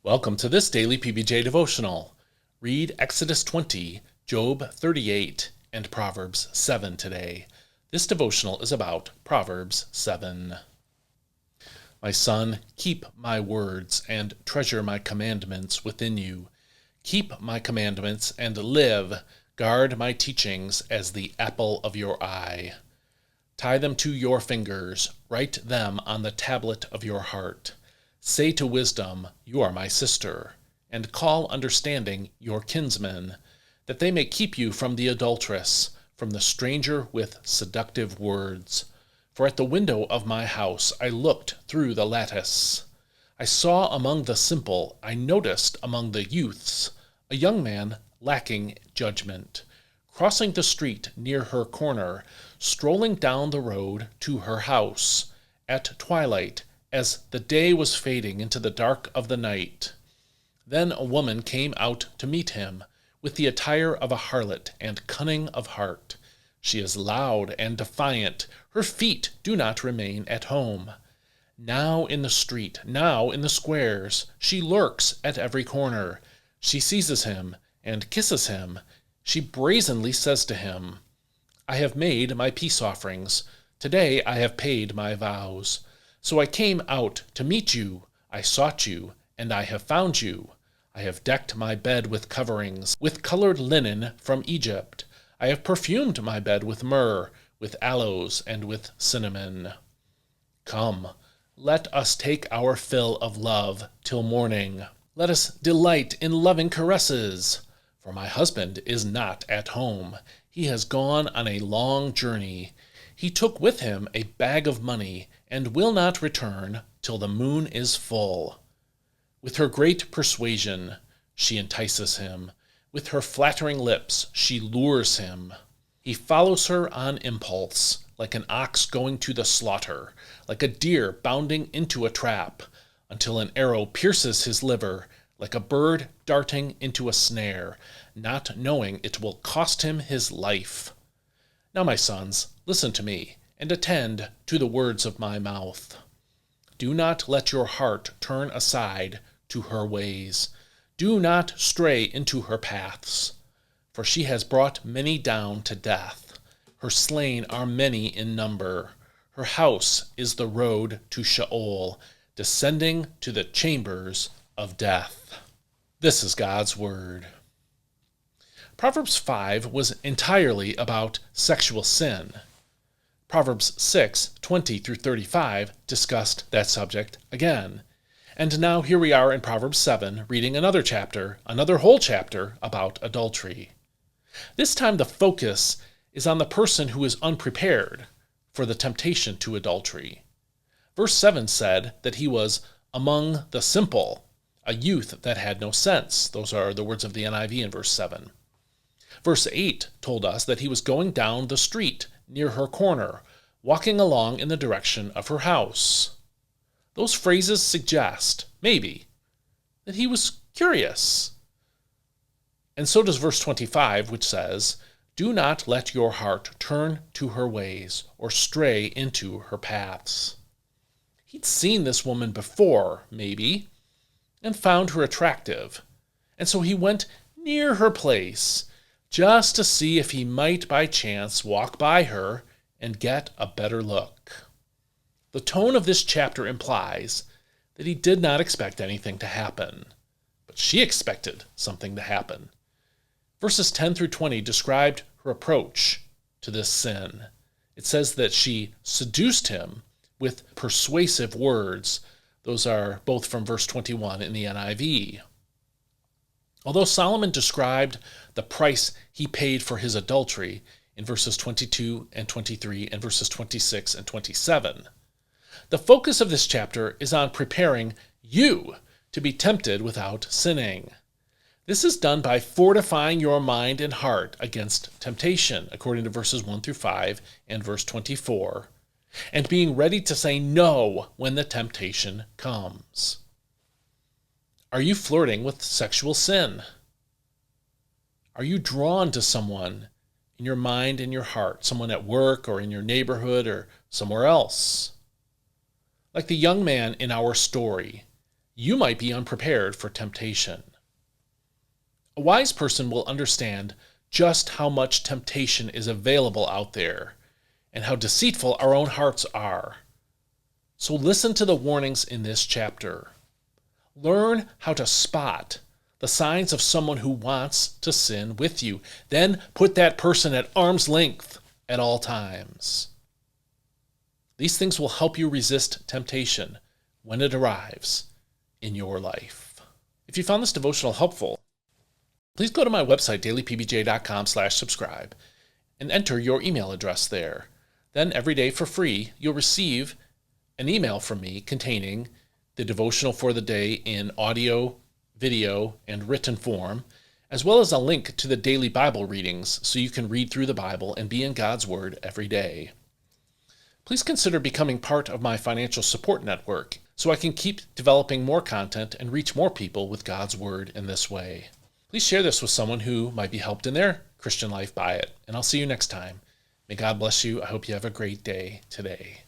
Welcome to this daily PBJ devotional. Read Exodus 20, Job 38, and Proverbs 7 today. This devotional is about Proverbs 7. My son, keep my words and treasure my commandments within you. Keep my commandments and live. Guard my teachings as the apple of your eye. Tie them to your fingers. Write them on the tablet of your heart. Say to wisdom, you are my sister, and call understanding your kinsman, that they may keep you from the adulteress, from the stranger with seductive words. For at the window of my house I looked through the lattice. I saw among the simple, I noticed among the youths, a young man lacking judgment, crossing the street near her corner, strolling down the road to her house, at twilight, as the day was fading into the dark of the night. Then a woman came out to meet him, with the attire of a harlot and cunning of heart. She is loud and defiant. Her feet do not remain at home. Now in the street, now in the squares, she lurks at every corner. She seizes him and kisses him. She brazenly says to him, I have made my peace offerings. Today I have paid my vows. So I came out to meet you. I sought you, and I have found you. I have decked my bed with coverings, with colored linen from Egypt. I have perfumed my bed with myrrh, with aloes, and with cinnamon. Come, let us take our fill of love till morning. Let us delight in loving caresses. For my husband is not at home. He has gone on a long journey. He took with him a bag of money, and will not return till the moon is full. With her great persuasion she entices him. With her flattering lips she lures him. He follows her on impulse, like an ox going to the slaughter, like a deer bounding into a trap, until an arrow pierces his liver, like a bird darting into a snare, not knowing it will cost him his life. Now, my sons, listen to me, and attend to the words of my mouth. Do not let your heart turn aside to her ways. Do not stray into her paths. For she has brought many down to death. Her slain are many in number. Her house is the road to Sheol, descending to the chambers of death. This is God's word. Proverbs 5 was entirely about sexual sin. Proverbs 6:20 through 35 discussed that subject again. And now here we are in Proverbs 7, reading another whole chapter about adultery. This time the focus is on the person who is unprepared for the temptation to adultery. Verse 7 said that he was among the simple, a youth that had no sense. Those are the words of the NIV in verse 7. Verse 8 told us that he was going down the street near her corner, walking along in the direction of her house. Those phrases suggest, maybe, that he was curious. And so does verse 25, which says, do not let your heart turn to her ways or stray into her paths. He'd seen this woman before, maybe, and found her attractive. And so he went near her place just to see if he might by chance walk by her and get a better look. The tone of this chapter implies that he did not expect anything to happen, but she expected something to happen. Verses 10 through 20 described her approach to this sin. It says that she seduced him with persuasive words. Those are both from verse 21 in the NIV. Although Solomon described the price he paid for his adultery in verses 22 and 23 and verses 26 and 27, the focus of this chapter is on preparing you to be tempted without sinning. This is done by fortifying your mind and heart against temptation, according to verses 1 through 5 and verse 24, and being ready to say no when the temptation comes. Are you flirting with sexual sin? Are you drawn to someone in your mind and your heart, someone at work or in your neighborhood or somewhere else? Like the young man in our story, you might be unprepared for temptation. A wise person will understand just how much temptation is available out there and how deceitful our own hearts are. So listen to the warnings in this chapter. Learn how to spot the signs of someone who wants to sin with you. Then put that person at arm's length at all times. These things will help you resist temptation when it arrives in your life. If you found this devotional helpful, please go to my website, dailypbj.com/subscribe, and enter your email address there. Then every day for free, you'll receive an email from me containing the devotional for the day in audio, video, and written form, as well as a link to the daily Bible readings so you can read through the Bible and be in God's Word every day. Please consider becoming part of my financial support network so I can keep developing more content and reach more people with God's Word in this way. Please share this with someone who might be helped in their Christian life by it, and I'll see you next time. May God bless you. I hope you have a great day today.